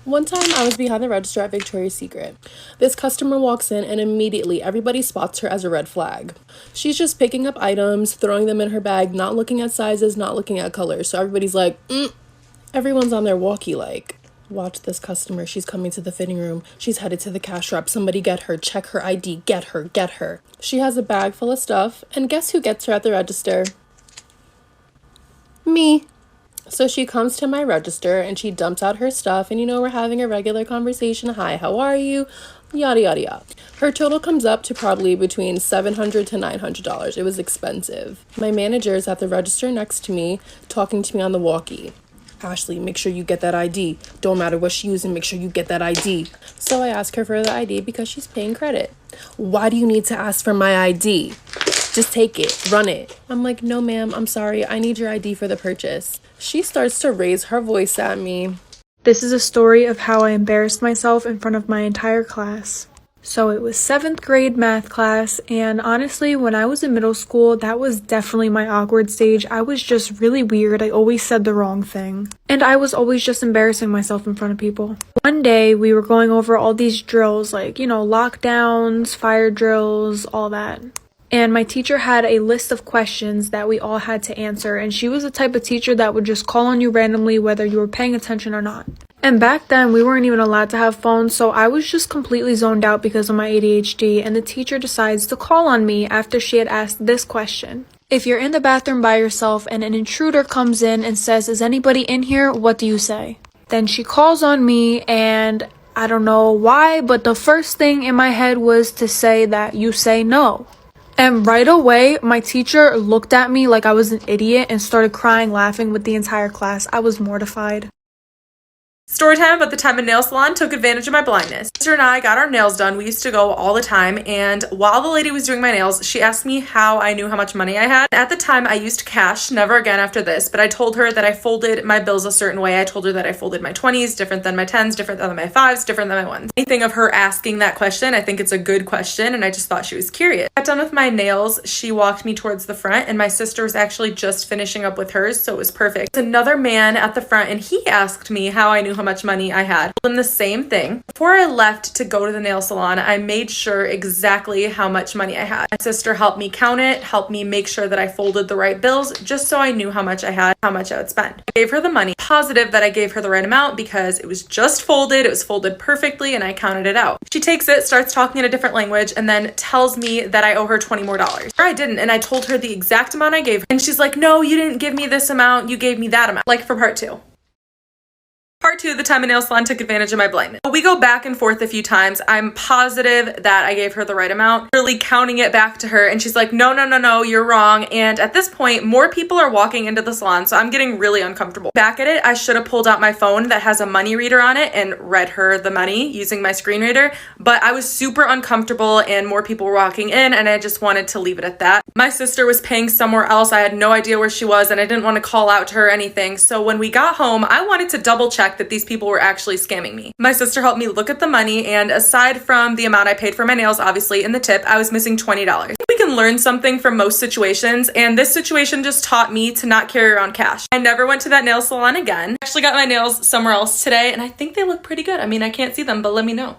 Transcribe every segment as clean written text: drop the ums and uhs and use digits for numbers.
One time I was behind the register at Victoria's Secret. This customer walks in and immediately everybody spots her as a red flag. She's just picking up items, throwing them in her bag, not looking at sizes, not looking at colors. So everybody's like, everyone's on their walkie like, watch this customer. She's coming to the fitting room. She's headed to the cash wrap. Somebody get her. Check her ID. Get her. Get her. She has a bag full of stuff. And guess who gets her at the register? Me. So she comes to my register and she dumps out her stuff and we're having a regular conversation. Hi, how are you? Yada, yada, yada. Her total comes up to probably between $700 to $900. It was expensive. My manager is at the register next to me talking to me on the walkie. Ashley, make sure you get that ID. Don't matter what she's using, make sure you get that ID. So I ask her for the ID because she's paying credit. Why do you need to ask for my ID? Just take it, run it. I'm like, no ma'am, I'm sorry, I need your ID for the purchase. She starts to raise her voice at me. This is a story of how I embarrassed myself in front of my entire class. So it was 7th grade math class, and honestly, when I was in middle school, that was definitely my awkward stage. I was just really weird. I always said the wrong thing. And I was always just embarrassing myself in front of people. One day, we were going over all these drills, like, lockdowns, fire drills, all that. And my teacher had a list of questions that we all had to answer, and she was the type of teacher that would just call on you randomly whether you were paying attention or not. And back then, we weren't even allowed to have phones, so I was just completely zoned out because of my ADHD, and the teacher decides to call on me after she had asked this question. If you're in the bathroom by yourself and an intruder comes in and says, "Is anybody in here?" what do you say? Then she calls on me, and I don't know why, but the first thing in my head was to say that you say no. And right away, my teacher looked at me like I was an idiot and started crying, laughing with the entire class. I was mortified. Story time about the time a nail salon took advantage of my blindness. Sister and I got our nails done. We used to go all the time, and while the lady was doing my nails, she asked me how I knew how much money I had. At the time, I used cash, never again after this, but I told her that I folded my bills a certain way. I told her that I folded my 20s different than my 10s, different than my 5s, different than my 1s. Anything of her asking that question, I think it's a good question, and I just thought she was curious. I got done with my nails, she walked me towards the front, and my sister was actually just finishing up with hers, so it was perfect. There's another man at the front, and he asked me how I knew how much money I had. I told him the same thing. Before I left to go to the nail salon, I made sure exactly how much money I had. My sister helped me count it, helped me make sure that I folded the right bills, just so I knew how much I had, how much I would spend. I gave her the money, positive that I gave her the right amount because it was just folded, it was folded perfectly, and I counted it out. She takes it, starts talking in a different language, and then tells me that I owe her $20 more. Or I didn't, and I told her the exact amount I gave her, and she's like, no, you didn't give me this amount, you gave me that amount. Like for part 2. Part 2, the time a nail salon took advantage of my blindness. We go back and forth a few times. I'm positive that I gave her the right amount, really counting it back to her, and she's like, no, you're wrong. And at this point, more people are walking into the salon, so I'm getting really uncomfortable. Back at it, I should have pulled out my phone that has a money reader on it and read her the money using my screen reader, but I was super uncomfortable and more people were walking in, and I just wanted to leave it at that. My sister was paying somewhere else. I had no idea where she was, and I didn't want to call out to her or anything, so when we got home, I wanted to double check that these people were actually scamming me. My sister helped me look at the money, and aside from the amount I paid for my nails, obviously in the tip, I was missing $20. We can learn something from most situations, and this situation just taught me to not carry around cash. I never went to that nail salon again. I actually got my nails somewhere else today, and I think they look pretty good. I mean, I can't see them, but let me know.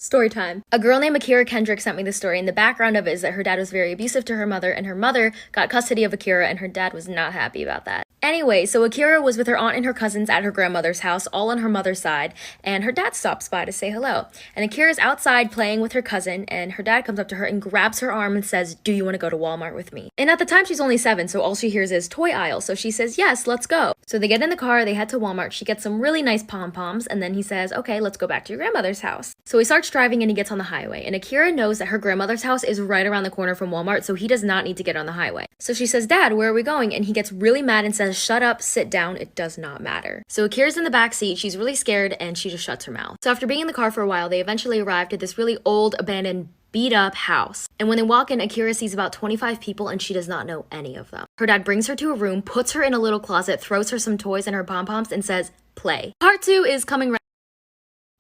Story time. A girl named Akira Kendrick sent me this story, and the background of it is that her dad was very abusive to her mother, and her mother got custody of Akira, and her dad was not happy about that. Anyway, so Akira was with her aunt and her cousins at her grandmother's house, all on her mother's side, and her dad stops by to say hello. And Akira's outside playing with her cousin, and her dad comes up to her and grabs her arm and says, "Do you want to go to Walmart with me?" And at the time, she's only 7, so all she hears is toy aisle, so she says, "Yes, let's go." So they get in the car, they head to Walmart, she gets some really nice pom-poms, and then he says, "Okay, let's go back to your grandmother's house." So he starts driving and he gets on the highway, and Akira knows that her grandmother's house is right around the corner from Walmart, so he does not need to get on the highway. So she says, "Dad, where are we going?" And he gets really mad and says, "Shut up, sit down, it does not matter." So Akira's in the back seat, she's really scared, and she just shuts her mouth. So after being in the car for a while, they eventually arrived at this really old, abandoned, beat up house. And when they walk in, Akira sees about 25 people and she does not know any of them. Her dad brings her to a room, puts her in a little closet, throws her some toys and her pom-poms and says, "Play." Part 2 is coming right.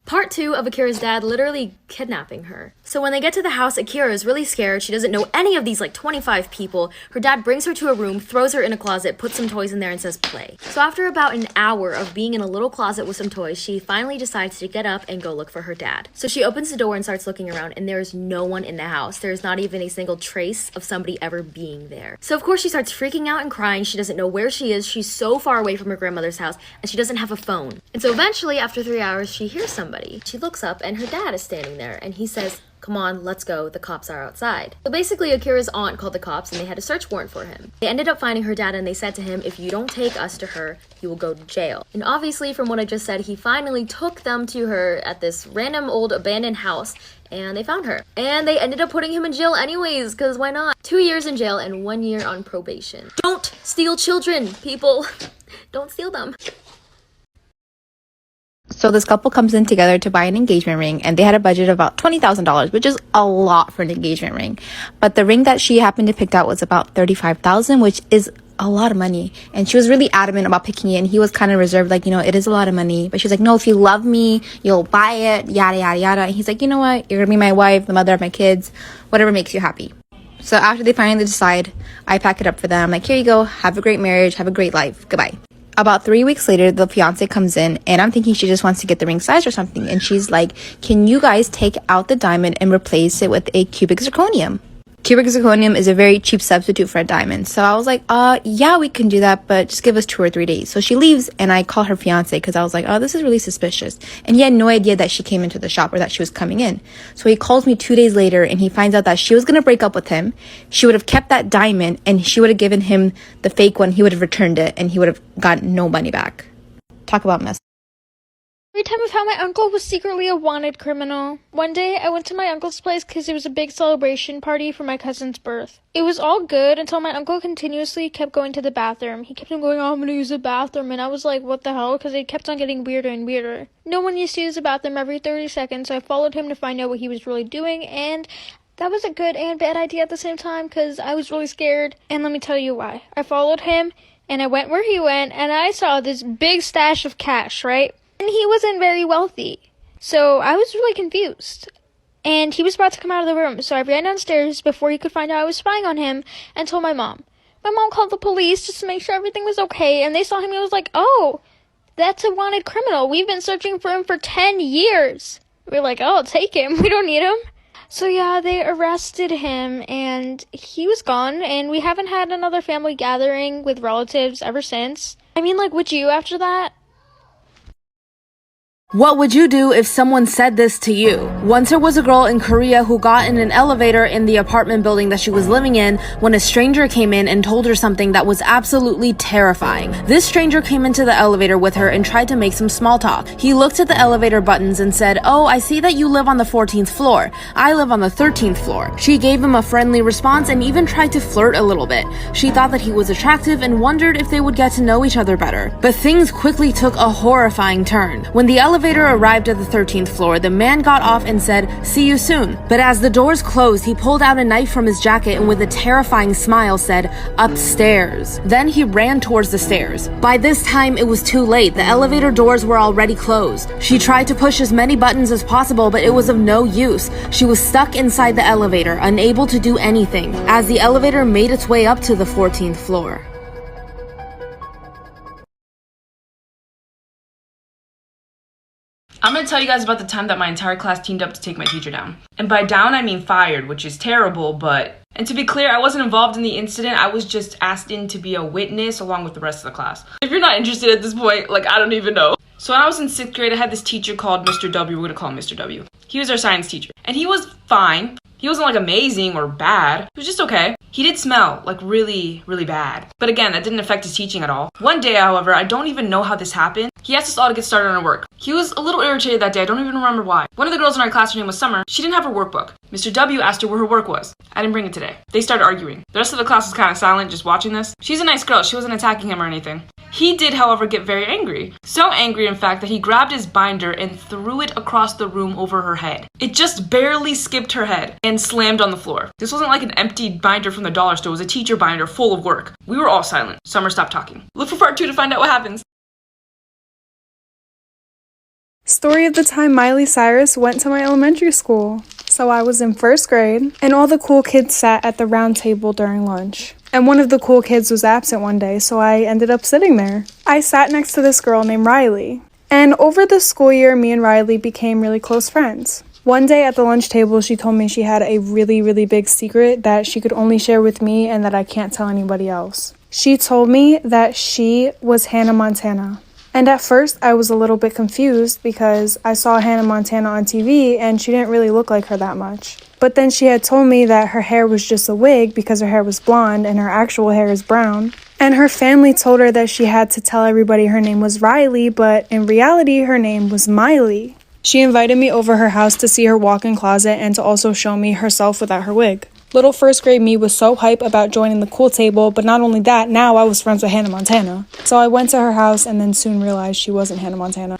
Part 2 of Akira's dad literally kidnapping her. So when they get to the house, Akira is really scared. She doesn't know any of these 25 people. Her dad brings her to a room, throws her in a closet, puts some toys in there and says play. So after about an hour of being in a little closet with some toys, she finally decides to get up and go look for her dad. So she opens the door and starts looking around, and there's no one in the house. There's not even a single trace of somebody ever being there. So of course she starts freaking out and crying. She doesn't know where she is. She's so far away from her grandmother's house, and she doesn't have a phone. And so eventually, after 3 hours, she hears somebody. She looks up and her dad is standing there, and he says, "Come on, let's go, the cops are outside." So basically, Akira's aunt called the cops and they had a search warrant for him. They ended up finding her dad and they said to him, "If you don't take us to her, you will go to jail." And obviously, from what I just said, he finally took them to her at this random old abandoned house, and they found her. And they ended up putting him in jail anyways, because why not? 2 years in jail and 1 year on probation. Don't steal children, people. Don't steal them. So this couple comes in together to buy an engagement ring, and they had a budget of about $20,000, which is a lot for an engagement ring. But the ring that she happened to pick out was about $35,000, which is a lot of money. And she was really adamant about picking it, and he was kind of reserved, it is a lot of money. But she was like, no, if you love me, you'll buy it, yada, yada, yada. And he's like, you know what? You're gonna be my wife, the mother of my kids, whatever makes you happy. So after they finally decide, I pack it up for them. I'm like, here you go. Have a great marriage. Have a great life. Goodbye. About 3 weeks later, the fiance comes in, and I'm thinking she just wants to get the ring size or something. And she's like, can you guys take out the diamond and replace it with a cubic zirconium? Cubic zirconium is a very cheap substitute for a diamond. So I was like, yeah, we can do that, but just give us 2 or 3 days. So she leaves, and I call her fiance because I was like, oh, this is really suspicious. And he had no idea that she came into the shop or that she was coming in. So he calls me 2 days later, and he finds out that she was going to break up with him. She would have kept that diamond, and she would have given him the fake one. He would have returned it, and he would have gotten no money back. Talk about mess. Every time of how my uncle was secretly a wanted criminal. One day, I went to my uncle's place because it was a big celebration party for my cousin's birth. It was all good until my uncle continuously kept going to the bathroom. He kept on going, oh, I'm gonna use the bathroom, and I was like, what the hell? Because it kept on getting weirder and weirder. No one used to use the bathroom every 30 seconds, so I followed him to find out what he was really doing, and that was a good and bad idea at the same time because I was really scared, and let me tell you why. I followed him, and I went where he went, and I saw this big stash of cash, right? And he wasn't very wealthy. So I was really confused. And he was about to come out of the room, so I ran downstairs before he could find out I was spying on him and told my mom. My mom called the police just to make sure everything was okay, and they saw him and was like, oh, that's a wanted criminal. We've been searching for him for 10 years. We were like, oh, take him. We don't need him. So yeah, they arrested him, and he was gone, and we haven't had another family gathering with relatives ever since. I mean, would you after that? What would you do if someone said this to you? Once there was a girl in Korea who got in an elevator in the apartment building that she was living in when a stranger came in and told her something that was absolutely terrifying. This stranger came into the elevator with her and tried to make some small talk. He looked at the elevator buttons and said, oh, I see that you live on the 14th floor. I live on the 13th floor. She gave him a friendly response and even tried to flirt a little bit. She thought that he was attractive and wondered if they would get to know each other better. But things quickly took a horrifying turn. When the elevator arrived at the 13th floor, the man got off and said, see you soon. But as the doors closed, he pulled out a knife from his jacket and with a terrifying smile said, upstairs. Then he ran towards the stairs. By this time, it was too late. The elevator doors were already closed. She tried to push as many buttons as possible, but it was of no use. She was stuck inside the elevator, unable to do anything, as the elevator made its way up to the 14th floor. I'm going to tell you guys about the time that my entire class teamed up to take my teacher down. And by down, I mean fired, which is terrible, but... And to be clear, I wasn't involved in the incident. I was just asked in to be a witness along with the rest of the class. If you're not interested at this point, I don't even know. So when I was in 6th grade, I had this teacher called Mr. W. We're going to call him Mr. W. He was our science teacher. And he was fine. He wasn't amazing or bad. He was just okay. He did smell really, really bad. But again, that didn't affect his teaching at all. One day, however, I don't even know how this happened. He asked us all to get started on our work. He was a little irritated that day. I don't even remember why. One of the girls in our class, her name was Summer. She didn't have her workbook. Mr. W asked her where her work was. I didn't bring it today. They started arguing. The rest of the class was kind of silent, just watching this. She's a nice girl. She wasn't attacking him or anything. He did, however, get very angry. So angry, in fact, that he grabbed his binder and threw it across the room over her head. It just barely skipped her head and slammed on the floor. This wasn't like an empty binder from the dollar store. It was a teacher binder full of work. We were all silent. Summer stopped talking. Look for part 2 to find out what happens. Story of the time Miley Cyrus went to my elementary school. So I was in first grade, and all the cool kids sat at the round table during lunch. And one of the cool kids was absent one day, so I ended up sitting there. I sat next to this girl named Riley. And over the school year, me and Riley became really close friends. One day at the lunch table, she told me she had a really, really big secret that she could only share with me and that I can't tell anybody else. She told me that she was Hannah Montana. And at first, I was a little bit confused because I saw Hannah Montana on TV and she didn't really look like her that much. But then she had told me that her hair was just a wig because her hair was blonde and her actual hair is brown. And her family told her that she had to tell everybody her name was Riley, but in reality, her name was Miley. She invited me over her house to see her walk-in closet and to also show me herself without her wig. Little first grade me was so hype about joining the cool table, but not only that, now I was friends with Hannah Montana. So I went to her house and then soon realized she wasn't Hannah Montana.